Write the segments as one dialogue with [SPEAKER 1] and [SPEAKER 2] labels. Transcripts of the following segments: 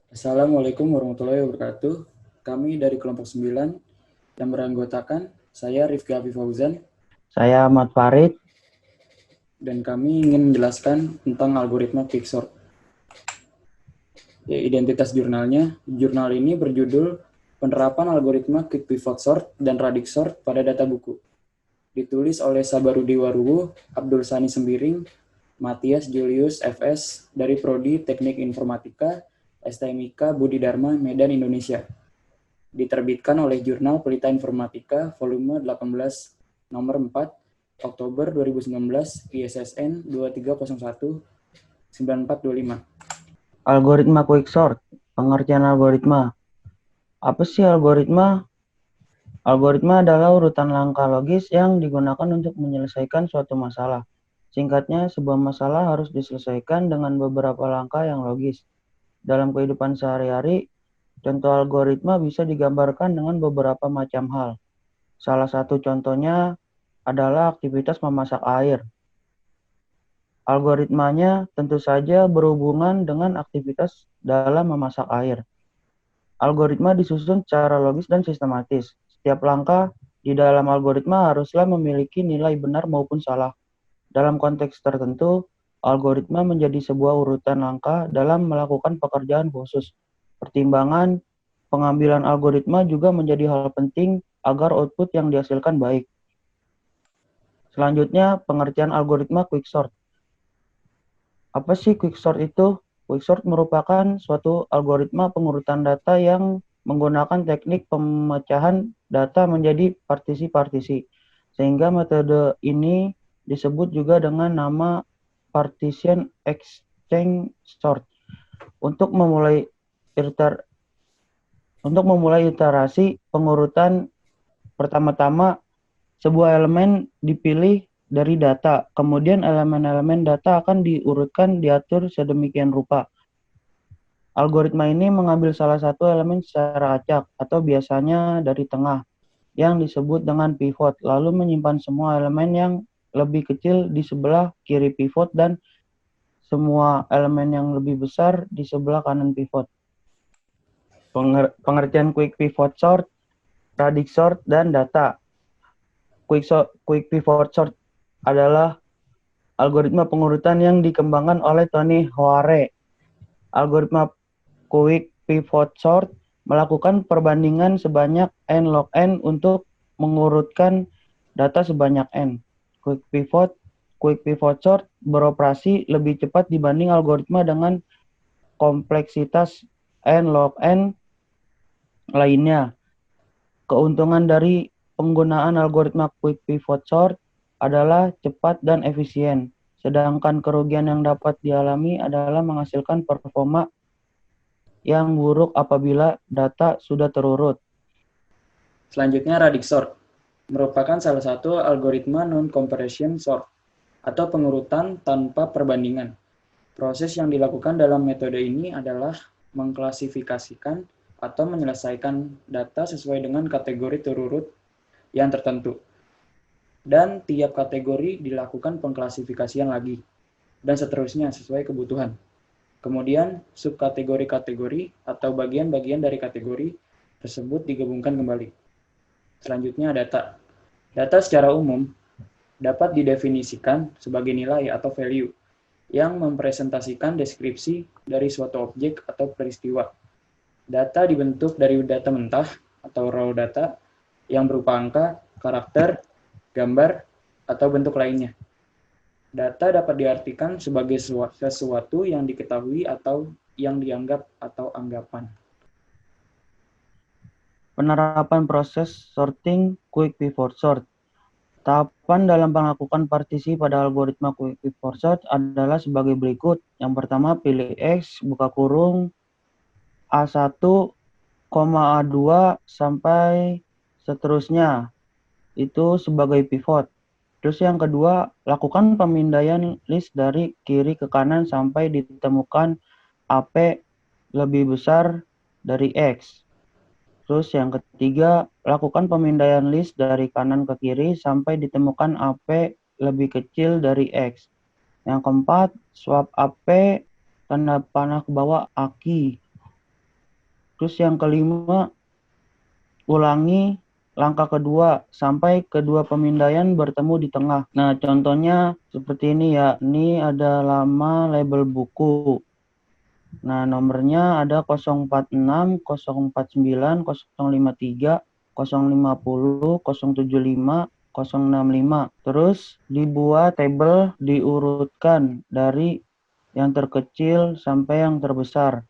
[SPEAKER 1] Assalamualaikum warahmatullahi wabarakatuh. Kami dari kelompok 9 yang beranggotakan saya Rifki Afif Fauzan
[SPEAKER 2] Saya Ahmad Farid.
[SPEAKER 1] dan kami ingin menjelaskan tentang algoritma quicksort. Identitas jurnalnya, jurnal ini berjudul Penerapan Algoritma Quick Pivot Sort dan Radix Sort pada Data Buku. Ditulis oleh Sabarudi Waruwu, Abdul Sani Sembiring, Matias Julius FS dari Prodi Teknik Informatika, STMIK Budi Dharma, Medan, Indonesia. Diterbitkan oleh Jurnal Pelita Informatika volume 18 nomor 4 Oktober 2019 ISSN 2301 9425.
[SPEAKER 2] Algoritma quicksort. Pengertian algoritma. Apa sih algoritma? Algoritma adalah urutan langkah logis yang digunakan untuk menyelesaikan suatu masalah. Singkatnya, sebuah masalah harus diselesaikan dengan beberapa langkah yang logis. Dalam kehidupan sehari-hari, contoh algoritma bisa digambarkan dengan beberapa macam hal. Salah satu contohnya adalah aktivitas memasak air. Algoritmanya tentu saja berhubungan dengan aktivitas dalam memasak air. Algoritma disusun secara logis dan sistematis. Setiap langkah di dalam algoritma haruslah memiliki nilai benar maupun salah. Dalam konteks tertentu, algoritma menjadi sebuah urutan langkah dalam melakukan pekerjaan khusus. Pertimbangan pengambilan algoritma juga menjadi hal penting agar output yang dihasilkan baik. Selanjutnya, pengertian algoritma quicksort. Apa sih quicksort itu? Quicksort merupakan suatu algoritma pengurutan data yang menggunakan teknik pemecahan data menjadi partisi-partisi. Sehingga metode ini disebut juga dengan nama partition exchange sort. Untuk memulai iterasi pengurutan, pertama-tama sebuah elemen dipilih dari data, kemudian elemen-elemen data akan diurutkan diatur sedemikian rupa. Algoritma ini mengambil salah satu elemen secara acak atau biasanya dari tengah yang disebut dengan pivot, lalu menyimpan semua elemen yang lebih kecil di sebelah kiri pivot dan semua elemen yang lebih besar di sebelah kanan pivot. Pengertian quick pivot sort, radix sort, dan data. Quick pivot sort adalah algoritma pengurutan yang dikembangkan oleh Tony Hoare. Algoritma quick pivot sort melakukan perbandingan sebanyak n log n untuk mengurutkan data sebanyak n. Quick pivot sort beroperasi lebih cepat dibanding algoritma dengan kompleksitas n log n lainnya. Keuntungan dari penggunaan algoritma quick pivot sort adalah cepat dan efisien, sedangkan kerugian yang dapat dialami adalah menghasilkan performa yang buruk apabila data sudah terurut.
[SPEAKER 1] Selanjutnya radix sort merupakan salah satu algoritma non-comparison sort atau pengurutan tanpa perbandingan. Proses yang dilakukan dalam metode ini adalah mengklasifikasikan atau menyelesaikan data sesuai dengan kategori terurut yang tertentu. Dan tiap kategori dilakukan pengklasifikasian lagi, dan seterusnya sesuai kebutuhan. Kemudian, subkategori-kategori atau bagian-bagian dari kategori tersebut digabungkan kembali. Selanjutnya, data. Data secara umum dapat didefinisikan sebagai nilai atau value yang mempresentasikan deskripsi dari suatu objek atau peristiwa. Data dibentuk dari data mentah atau raw data yang berupa angka, karakter, gambar, atau bentuk lainnya. Data dapat diartikan sebagai sesuatu yang diketahui atau yang dianggap atau anggapan.
[SPEAKER 2] Penerapan proses sorting quick pivot sort. Tahapan dalam melakukan partisi pada algoritma quick pivot sort adalah sebagai berikut. Yang pertama, pilih X, buka kurung, A1, A2, sampai seterusnya. Itu sebagai pivot. Terus yang kedua, lakukan pemindaian list dari kiri ke kanan sampai ditemukan AP lebih besar dari X. Terus yang ketiga, lakukan pemindaian list dari kanan ke kiri sampai ditemukan AP lebih kecil dari X. Yang keempat, swap AP tanda panah ke bawah AKI. Terus yang kelima, ulangi langkah kedua sampai kedua pemindaian bertemu di tengah. Nah, contohnya seperti ini ya. Ini ada lama label buku. Nah, nomornya ada 046, 049, 053, 050, 075, 065. Terus dibuat tabel diurutkan dari yang terkecil sampai yang terbesar.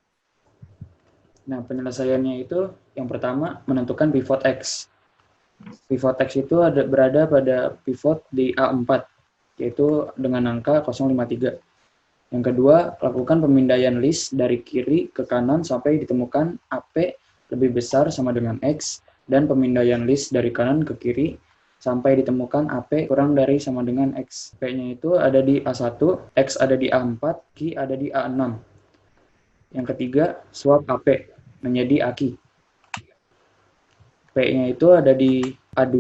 [SPEAKER 1] Nah, penyelesaiannya itu yang pertama menentukan pivot X. Pivot X itu berada pada pivot di A4, yaitu dengan angka 053. Yang kedua, lakukan pemindaian list dari kiri ke kanan sampai ditemukan AP lebih besar sama dengan X, dan pemindaian list dari kanan ke kiri sampai ditemukan AP kurang dari sama dengan X. P-nya itu ada di A1, X ada di A4, Q ada di A6. Yang ketiga, swap AP menjadi AQ. P-nya itu ada di A2,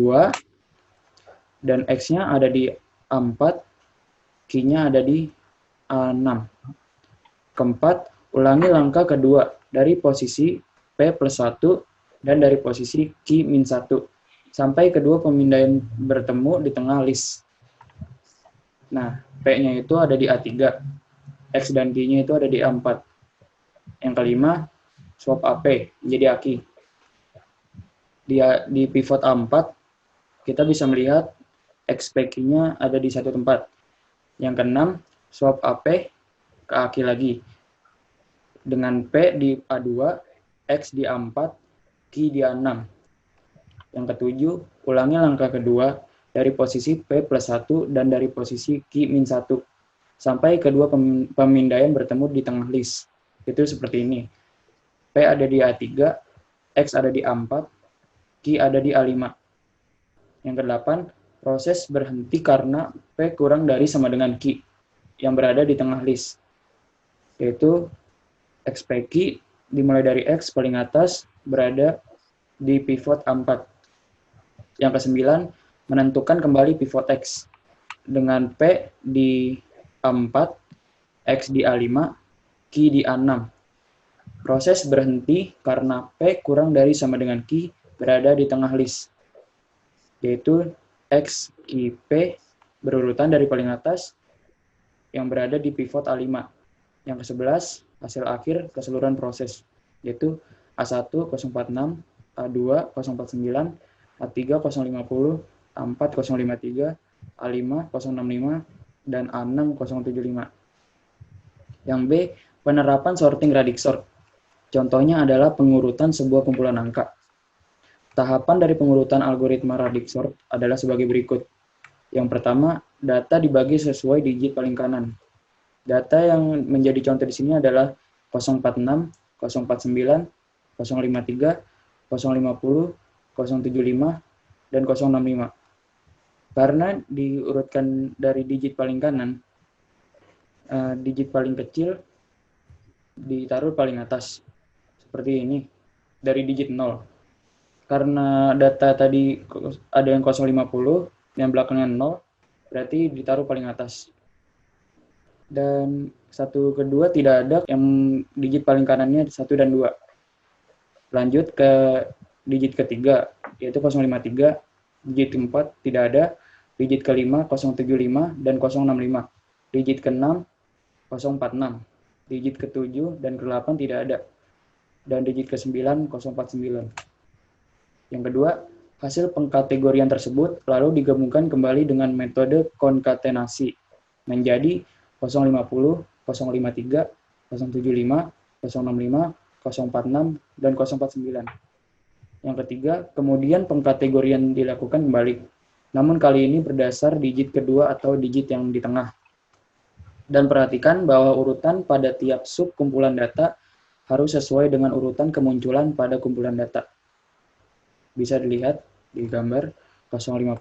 [SPEAKER 1] dan X-nya ada di A4, Q-nya ada di A6. Keempat, ulangi langkah kedua dari posisi P plus 1 dan dari posisi Q min 1 sampai kedua pemindaian bertemu di tengah list. Nah, P-nya itu ada di A3, X dan Q-nya itu ada di A4. Yang kelima, swap AP menjadi AQ. Di pivot A4, kita bisa melihat X P-nya ada di satu tempat. Yang keenam, swap AP ke AQ lagi. Dengan P di A2, X di A4, Q di A6. Yang ketujuh, ulangi langkah kedua dari posisi P plus 1 dan dari posisi Q min 1 sampai kedua pemindaian bertemu di tengah list. Itu seperti ini. P ada di A3, X ada di A4, Q ada di A5. Yang kedelapan, proses berhenti karena P kurang dari sama dengan Q yang berada di tengah list. Yaitu X PQ dimulai dari X paling atas berada di pivot A4. Yang kesembilan, menentukan kembali pivot X dengan P di A4, X di A5, Q di A6. Proses berhenti karena P kurang dari sama dengan Q berada di tengah list, yaitu X, Q, P berurutan dari paling atas yang berada di pivot A5. Yang ke-11, hasil akhir keseluruhan proses, yaitu A1 046, A2 049, A3 050, A4 053, A5 065, dan A6 075. Yang B, penerapan sorting radix sort. Contohnya adalah pengurutan sebuah kumpulan angka. Tahapan dari pengurutan algoritma radix sort adalah sebagai berikut. Yang pertama, data dibagi sesuai digit paling kanan. Data yang menjadi contoh di sini adalah 046, 049, 053, 050, 075, dan 065. Karena diurutkan dari digit paling kanan, digit paling kecil ditaruh paling atas. Seperti ini, dari digit 0. Karena data tadi ada yang 050, yang belakangnya 0, berarti ditaruh paling atas. Dan satu kedua tidak ada yang digit paling kanannya 1 dan 2. Lanjut ke digit ketiga, yaitu 053, digit keempat tidak ada, digit kelima 075 dan 065, digit keenam 046, digit ketujuh dan ke-8 tidak ada, dan digit ke-9 049. Yang kedua, hasil pengkategorian tersebut lalu digabungkan kembali dengan metode konkatenasi menjadi 050, 053, 075, 065, 046, dan 049. Yang ketiga, kemudian pengkategorian dilakukan kembali, namun kali ini berdasar digit kedua atau digit yang di tengah. Dan perhatikan bahwa urutan pada tiap sub kumpulan data harus sesuai dengan urutan kemunculan pada kumpulan data. Bisa dilihat di gambar 050,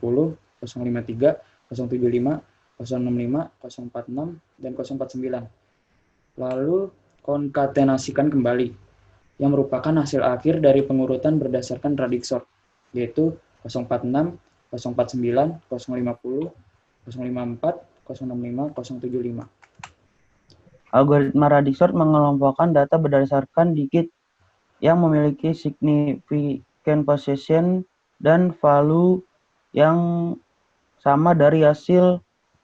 [SPEAKER 1] 053, 075, 065, 046, dan 049. Lalu konkatenasikan kembali, yang merupakan hasil akhir dari pengurutan berdasarkan radix sort, yaitu 046, 049, 050, 054, 065, 075.
[SPEAKER 2] Algoritma radix sort mengelompokkan data berdasarkan digit yang memiliki significant position dan value yang sama dari hasil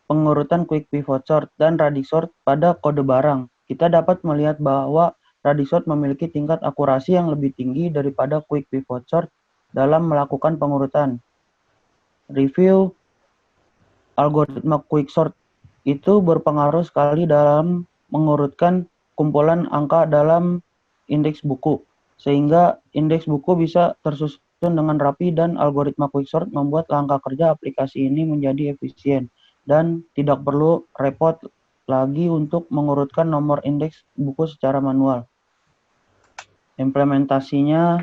[SPEAKER 2] pengurutan quick pivot sort dan radix sort pada kode barang. Kita dapat melihat bahwa radix sort memiliki tingkat akurasi yang lebih tinggi daripada quick pivot sort dalam melakukan pengurutan. Review algoritma quicksort itu berpengaruh sekali dalam mengurutkan kumpulan angka dalam indeks buku, sehingga indeks buku bisa tersusun dengan rapi dan algoritma quicksort membuat langkah kerja aplikasi ini menjadi efisien dan tidak perlu repot lagi untuk mengurutkan nomor indeks buku secara manual. Implementasinya,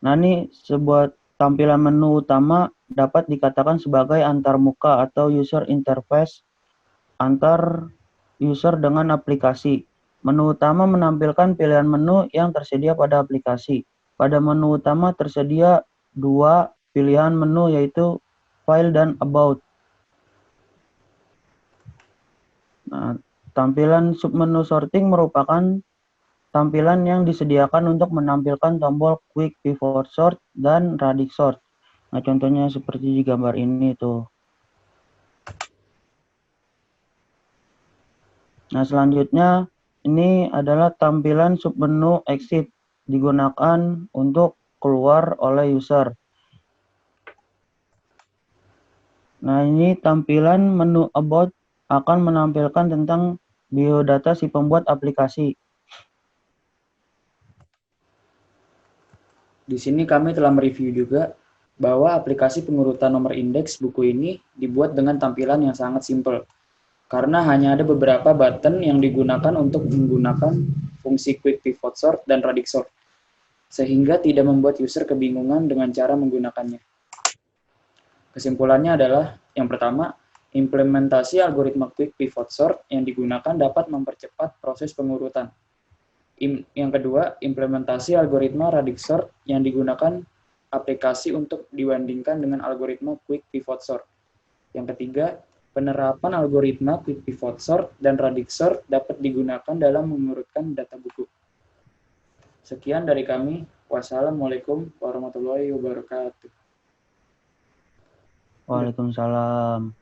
[SPEAKER 2] nah ini sebuah tampilan menu utama dapat dikatakan sebagai antarmuka atau user interface antar user dengan aplikasi. Menu utama menampilkan pilihan menu yang tersedia pada aplikasi. Pada menu utama tersedia dua pilihan menu yaitu File dan About. Nah, tampilan submenu sorting merupakan tampilan yang disediakan untuk menampilkan tombol Quick Pivot Sort dan Radix Sort. Nah, contohnya seperti di gambar ini tuh. Nah, selanjutnya ini adalah tampilan submenu Exit digunakan untuk keluar oleh user. Nah, ini tampilan menu About akan menampilkan tentang biodata si pembuat aplikasi.
[SPEAKER 1] Di sini kami telah mereview juga bahwa aplikasi pengurutan nomor indeks buku ini dibuat dengan tampilan yang sangat simpel, karena hanya ada beberapa button yang digunakan untuk menggunakan fungsi Quick Pivot Sort dan Radix Sort, sehingga tidak membuat user kebingungan dengan cara menggunakannya. Kesimpulannya adalah, yang pertama, implementasi algoritma Quick Pivot Sort yang digunakan dapat mempercepat proses pengurutan. Yang kedua, implementasi algoritma Radix Sort yang digunakan aplikasi untuk dibandingkan dengan algoritma Quick Pivot Sort. Yang ketiga, penerapan algoritma Quick Pivot Sort dan Radix Sort dapat digunakan dalam mengurutkan data buku. Sekian dari kami. Wassalamualaikum warahmatullahi wabarakatuh.
[SPEAKER 2] Waalaikumsalam.